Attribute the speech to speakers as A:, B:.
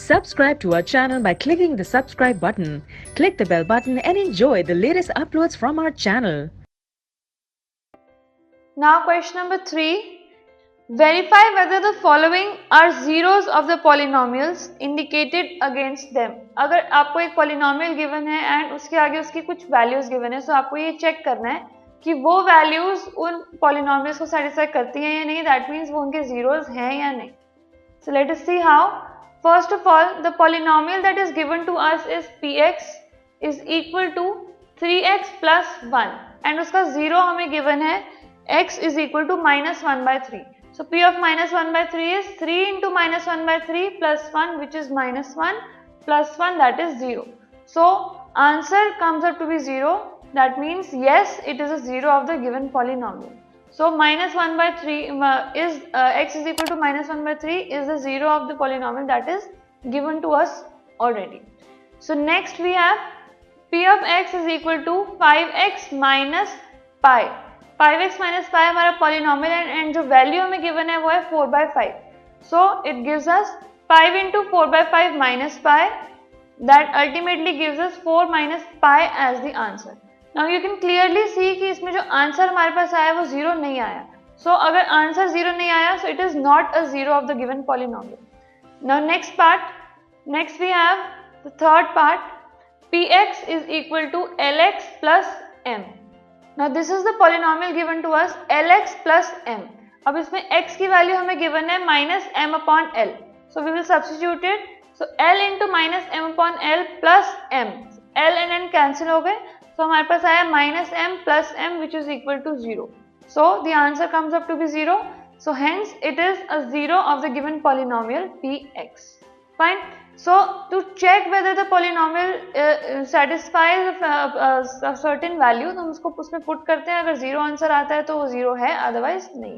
A: Subscribe to our channel by clicking the subscribe button. Click the bell button and enjoy the latest uploads from our channel.
B: Now question number 3. Verify whether the following are zeros of the polynomials indicated against them. अगर आपको एक polynomial given है and उसके आगे उसकी कुछ values given है, तो आपको ये check करना है कि वो values उन polynomials को satisfy करती हैं या नहीं. That means वो उनके zeros हैं या नहीं. So let us see how. First of all, the polynomial that is given to us is px is equal to 3x plus 1 and उसका zero हमें given है x is equal to minus 1 by 3. So p of minus 1 by 3 is 3 into minus 1 by 3 plus 1, which is minus 1 plus 1, that is 0. So answer comes up to be 0. That means yes, it is a 0 of the given polynomial. So minus 1 by 3 is x is equal to minus 1 by 3 is the 0 of the polynomial that is given to us already. So next we have p of x is equal to 5x minus pi. 5x minus pi हमारा polynomial है and जो value हमें given है वो है 4 by 5. So it gives us 5 into 4 by 5 minus pi, that ultimately gives us 4 minus pi as the answer. Now you can clearly see कि इसमें जो answer हमारे पास आया वो 0 नहीं आया. So अगर answer 0 नहीं आया, so it is not a 0 of the given polynomial. Now next we have the third part. Px is equal to Lx plus m. Now this is the polynomial given to us Lx plus m. अब इसमें x की value हमें given है minus m upon l. So we will substitute it. So l into minus m upon l plus m. L and n cancel हो गए. So हमारे पास आया minus m plus m, which is equal to 0. So the answer comes up to be 0. So hence it is a 0 of the given polynomial px. Fine. So to check whether the polynomial satisfies a certain value, तो हम उसको उसमें put करते हैं. अगर 0 answer आता है तो वो 0 है, otherwise नहीं.